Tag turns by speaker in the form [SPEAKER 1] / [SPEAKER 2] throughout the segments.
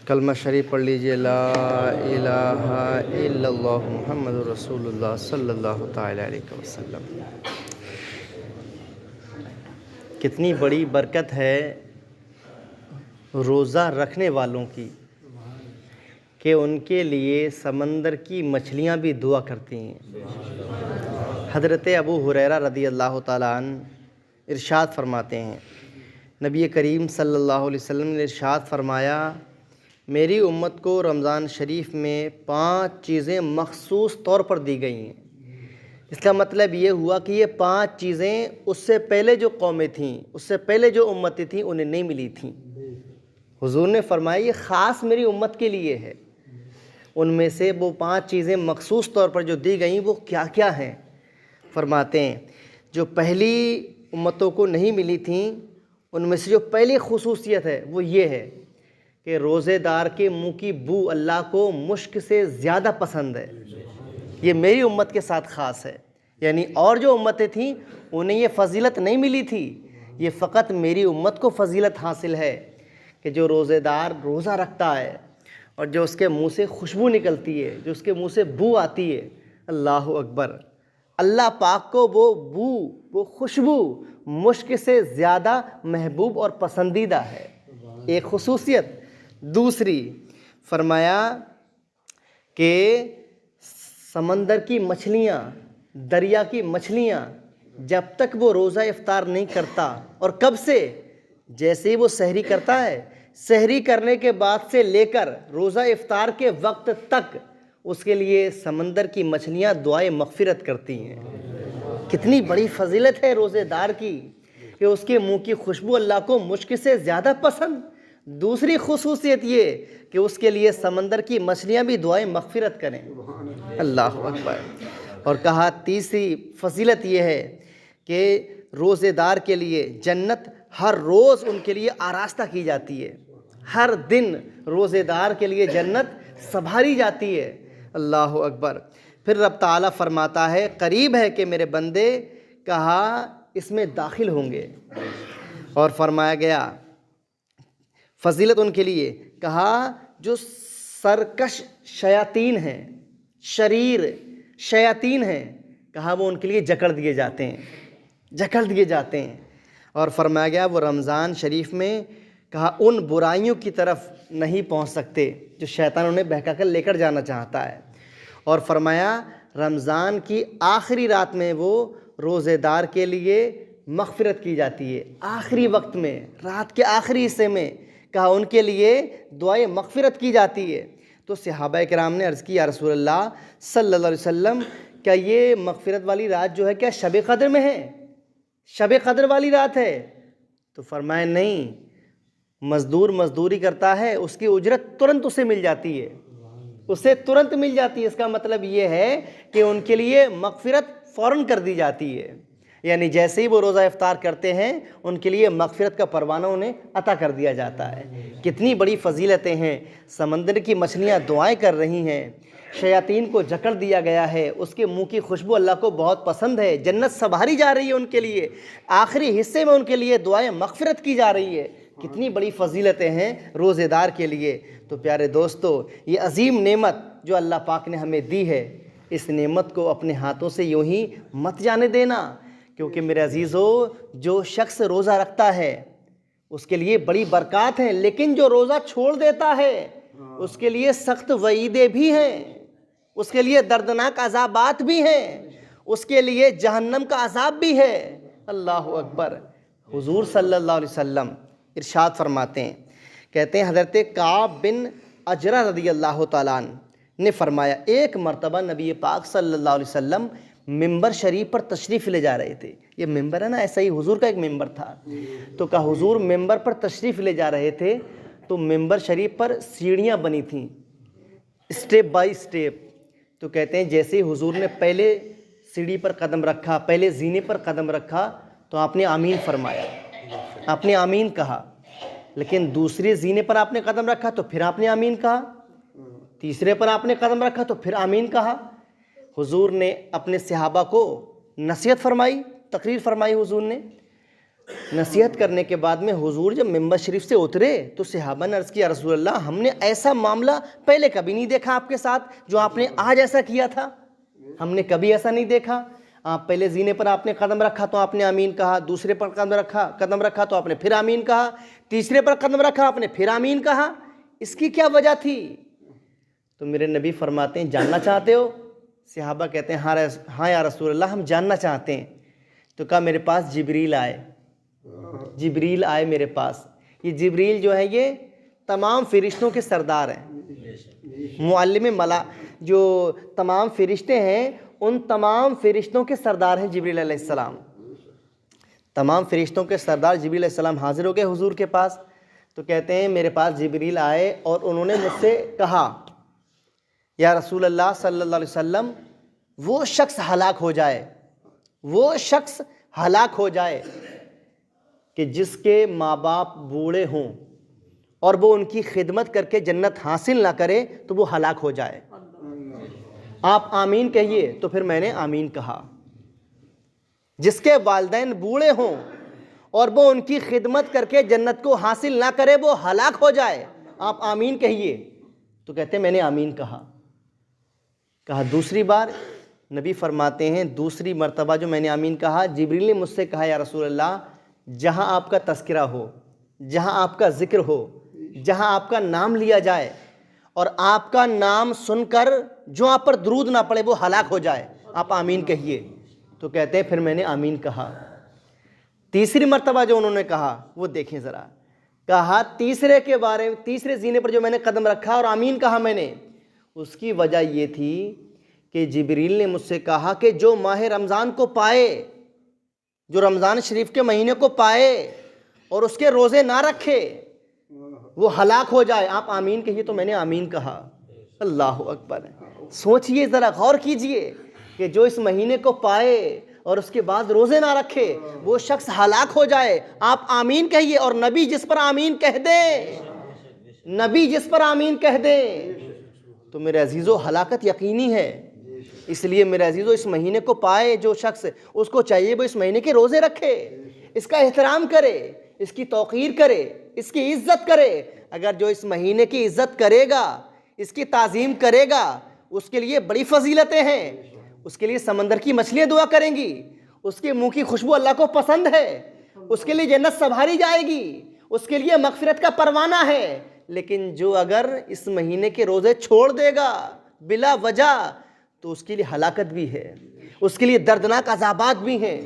[SPEAKER 1] کلمہ شریف پڑھ لیجئے، لا الہ الا اللہ محمد رسول اللہ صلی اللہ تعالی علیہ وسلم۔ کتنی بڑی برکت ہے روزہ رکھنے والوں کی کہ ان کے لیے سمندر کی مچھلیاں بھی دعا کرتی ہیں۔ حضرت ابو ہریرہ رضی اللہ تعالیٰ عنہ ارشاد فرماتے ہیں، نبی کریم صلی اللہ علیہ وسلم نے ارشاد فرمایا، میری امت کو رمضان شریف میں 5 چیزیں مخصوص طور پر دی گئی ہیں۔ اس کا مطلب یہ ہوا کہ یہ 5 چیزیں اس سے پہلے جو قومیں تھیں، اس سے پہلے جو امتیں تھیں، انہیں نہیں ملی تھیں۔ حضور نے فرمایا یہ خاص میری امت کے لیے ہے۔ ان میں سے وہ 5 چیزیں مخصوص طور پر جو دی گئیں وہ کیا کیا ہیں؟ فرماتے ہیں جو پہلی امتوں کو نہیں ملی تھیں، ان میں سے جو پہلی خصوصیت ہے وہ یہ ہے کہ روزے دار کے منہ کی بو اللہ کو مشک سے زیادہ پسند ہے۔ یہ میری امت کے ساتھ خاص ہے، یعنی اور جو امتیں تھیں انہیں یہ فضیلت نہیں ملی تھی، یہ فقط میری امت کو فضیلت حاصل ہے کہ جو روزے دار روزہ رکھتا ہے اور جو اس کے منہ سے خوشبو نکلتی ہے، جو اس کے منہ سے بو آتی ہے، اللہ اکبر، اللہ پاک کو وہ بو، وہ خوشبو مشک سے زیادہ محبوب اور پسندیدہ ہے۔ ایک خصوصیت۔ دوسری فرمایا کہ سمندر کی مچھلیاں، دریا کی مچھلیاں جب تک وہ روزہ افطار نہیں کرتا، اور کب سے؟ جیسے ہی وہ سحری کرتا ہے، سحری کرنے کے بعد سے لے کر روزہ افطار کے وقت تک اس کے لیے سمندر کی مچھلیاں دعائے مغفرت کرتی ہیں۔ کتنی بڑی فضیلت ہے روزے دار کی کہ اس کے منہ کی خوشبو اللہ کو مشک سے زیادہ پسند۔ دوسری خصوصیت یہ کہ اس کے لیے سمندر کی مچھلیاں بھی دعائیں مغفرت کریں۔ اللہ اکبر۔ اور کہا تیسری فضیلت یہ ہے کہ روزے دار کے لیے جنت ہر روز ان کے لیے آراستہ کی جاتی ہے۔ ہر دن روزے دار کے لیے جنت سنبھالی جاتی ہے۔ اللہ اکبر۔ پھر رب تعالیٰ فرماتا ہے قریب ہے کہ میرے بندے کہا اس میں داخل ہوں گے، اور فرمایا گیا فضیلت ان کے لیے، کہا جو سرکش شیاطین ہیں، شریر شیاطین ہیں، کہا وہ ان کے لیے جکڑ دیے جاتے ہیں، جکڑ دیے جاتے ہیں۔ اور فرمایا گیا وہ رمضان شریف میں کہا ان برائیوں کی طرف نہیں پہنچ سکتے جو شیطان انہیں بہکا کر لے کر جانا چاہتا ہے۔ اور فرمایا رمضان کی آخری رات میں وہ روزے دار کے لیے مغفرت کی جاتی ہے۔ آخری وقت میں، رات کے آخری حصے میں کہا ان کے لیے دعائے مغفرت کی جاتی ہے۔ تو صحابہ کرام نے عرض کی یا رسول اللہ صلی اللہ علیہ وسلم کیا یہ مغفرت والی رات جو ہے کیا شب قدر میں ہے؟ شب قدر والی رات ہے؟ تو فرمایا نہیں، مزدور مزدوری کرتا ہے اس کی اجرت ترنت اسے مل جاتی ہے، اسے ترنت مل جاتی ہے۔ اس کا مطلب یہ ہے کہ ان کے لیے مغفرت فوراً کر دی جاتی ہے، یعنی جیسے ہی وہ روزہ افطار کرتے ہیں ان کے لیے مغفرت کا پروانہ انہیں عطا کر دیا جاتا ہے۔ کتنی بڑی فضیلتیں ہیں۔ سمندر کی مچھلیاں دعائیں کر رہی ہیں، شیاطین کو جکڑ دیا گیا ہے، اس کے منہ کی خوشبو اللہ کو بہت پسند ہے، جنت سنبھالی جا رہی ہے ان کے لیے، آخری حصے میں ان کے لیے دعائیں مغفرت کی جا رہی ہے۔ کتنی بڑی فضیلتیں ہیں روزے دار کے لیے۔ تو پیارے دوستو، یہ عظیم نعمت جو اللہ پاک نے ہمیں دی ہے، اس نعمت کو اپنے ہاتھوں سے یوں ہی مت جانے دینا، کیونکہ میرے عزیزو جو شخص روزہ رکھتا ہے اس کے لیے بڑی برکات ہیں، لیکن جو روزہ چھوڑ دیتا ہے اس کے لیے سخت وعیدیں بھی ہیں، اس کے لیے دردناک عذابات بھی ہیں، اس کے لیے جہنم کا عذاب بھی ہے۔ اللہ اکبر۔ حضور صلی اللہ علیہ وسلم ارشاد فرماتے ہیں، کہتے ہیں حضرت کعب بن عجرہ رضی اللہ تعالیٰ عنہ نے فرمایا ایک مرتبہ نبی پاک صلی اللہ علیہ وسلم ممبر شریف پر تشریف لے جا رہے تھے۔ یہ ممبر ہے نا، ایسا ہی حضور کا ایک ممبر تھا، تو کہا حضور ممبر پر تشریف لے جا رہے تھے تو ممبر شریف پر سیڑھیاں بنی تھیں اسٹیپ بائی سٹیپ۔ تو کہتے ہیں جیسے ہی حضور نے پہلے سیڑھی پر قدم رکھا، پہلے زینے پر قدم رکھا تو آپ نے آمین فرمایا، آپ نے آمین کہا، لیکن دوسرے زینے پر آپ نے قدم رکھا تو پھر آپ نے آمین کہا، تیسرے پر آپ نے قدم رکھا تو پھر آمین کہا۔ حضور نے اپنے صحابہ کو نصیحت فرمائی، تقریر فرمائی حضور نے، نصیحت کرنے کے بعد میں حضور جب ممبر شریف سے اترے تو صحابہ نے عرض کیا رسول اللہ ہم نے ایسا معاملہ پہلے کبھی نہیں دیکھا آپ کے ساتھ جو آپ نے آج ایسا کیا تھا، ہم نے کبھی ایسا نہیں دیکھا۔ آپ پہلے زینے پر آپ نے قدم رکھا تو آپ نے آمین کہا، دوسرے پر قدم رکھا تو آپ نے پھر آمین کہا، تیسرے پر قدم رکھا آپ نے پھر آمین کہا، اس کی کیا وجہ تھی؟ تو میرے نبی فرماتے ہیں جاننا چاہتے ہو؟ صحابہ کہتے ہیں ہاں یا رسول اللہ ہم جاننا چاہتے ہیں۔ تو کہا میرے پاس جبریل آئے میرے پاس۔ یہ جبریل جو ہے یہ تمام فرشتوں کے سردار ہیں، معلم جو تمام فرشتے ہیں ان تمام فرشتوں کے سردار ہیں جبریل علیہ السلام۔ تمام فرشتوں کے سردار جبریل علیہ السلام حاضر ہو گئے حضور کے پاس، تو کہتے ہیں میرے پاس جبریل آئے اور انہوں نے مجھ سے کہا یا رسول اللہ صلی اللہ علیہ وسلم وہ شخص ہلاک ہو جائے کہ جس کے ماں باپ بوڑھے ہوں اور وہ ان کی خدمت کر کے جنت حاصل نہ کرے تو وہ ہلاک ہو جائے۔ آپ آمین کہیے، تو پھر میں نے آمین کہا۔ جس کے والدین بوڑھے ہوں اور وہ ان کی خدمت کر کے جنت کو حاصل نہ کرے وہ ہلاک ہو جائے، آپ آمین کہیے۔ تو کہتے ہیں میں نے آمین کہا دوسری بار نبی فرماتے ہیں دوسری مرتبہ جو میں نے آمین کہا، جبریل نے مجھ سے کہا یا رسول اللہ جہاں آپ کا تذکرہ ہو، جہاں آپ کا ذکر ہو، جہاں آپ کا نام لیا جائے اور آپ کا نام سن کر جو آپ پر درود نہ پڑے وہ ہلاک ہو جائے، آپ آمین کہیے۔ تو کہتے ہیں پھر میں نے آمین کہا۔ تیسری مرتبہ جو انہوں نے کہا وہ دیکھیں ذرا، کہا تیسرے زینے پر جو میں نے قدم رکھا اور آمین کہا میں نے، اس کی وجہ یہ تھی کہ جبریل نے مجھ سے کہا کہ جو ماہ رمضان کو پائے، جو رمضان شریف کے مہینے کو پائے اور اس کے روزے نہ رکھے وہ ہلاک ہو جائے، آپ آمین کہیے۔ تو میں نے آمین کہا۔ اللہ اکبر، سوچئے ذرا، غور کیجئے کہ جو اس مہینے کو پائے اور اس کے بعد روزے نہ رکھے وہ شخص ہلاک ہو جائے، آپ آمین کہیے۔ اور نبی جس پر آمین کہہ دے تو میرے عزیزو ہلاکت یقینی ہے۔ اس لیے میرے عزیزو اس مہینے کو پائے جو شخص، اس کو چاہیے وہ اس مہینے کے روزے رکھے، اس کا احترام کرے، اس کی توقیر کرے، اس کی عزت کرے۔ اگر جو اس مہینے کی عزت کرے گا، اس کی تعظیم کرے گا، اس کے لیے بڑی فضیلتیں ہیں، اس کے لیے سمندر کی مچھلیاں دعا کریں گی، اس کے منہ کی خوشبو اللہ کو پسند ہے، اس کے لیے جنت سنبھاری جائے گی، اس کے لیے مغفرت کا پروانہ ہے۔ لیکن جو اگر اس مہینے کے روزے چھوڑ دے گا بلا وجہ تو اس کے لیے ہلاکت بھی ہے، اس کے لیے دردناک عذابات بھی ہیں،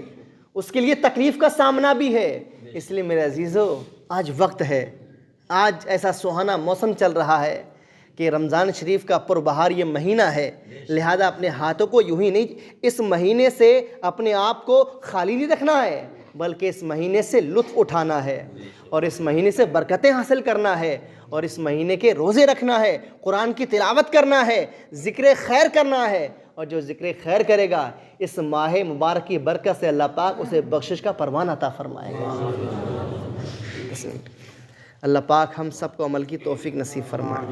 [SPEAKER 1] اس کے لیے تکلیف کا سامنا بھی ہے۔ اس لیے میرے عزیزو آج وقت ہے، آج ایسا سہانا موسم چل رہا ہے کہ رمضان شریف کا پربہار یہ مہینہ ہے، لہذا اپنے ہاتھوں کو یوں ہی نہیں، اس مہینے سے اپنے آپ کو خالی نہیں رکھنا ہے بلکہ اس مہینے سے لطف اٹھانا ہے اور اس مہینے سے برکتیں حاصل کرنا ہے اور اس مہینے کے روزے رکھنا ہے، قرآن کی تلاوت کرنا ہے، ذکر خیر کرنا ہے، اور جو ذکر خیر کرے گا اس ماہ مبارک کی برکت سے اللہ پاک اسے بخشش کا پروانہ عطا فرمائے گا۔ اللہ پاک ہم سب کو عمل کی توفیق نصیب فرمائے۔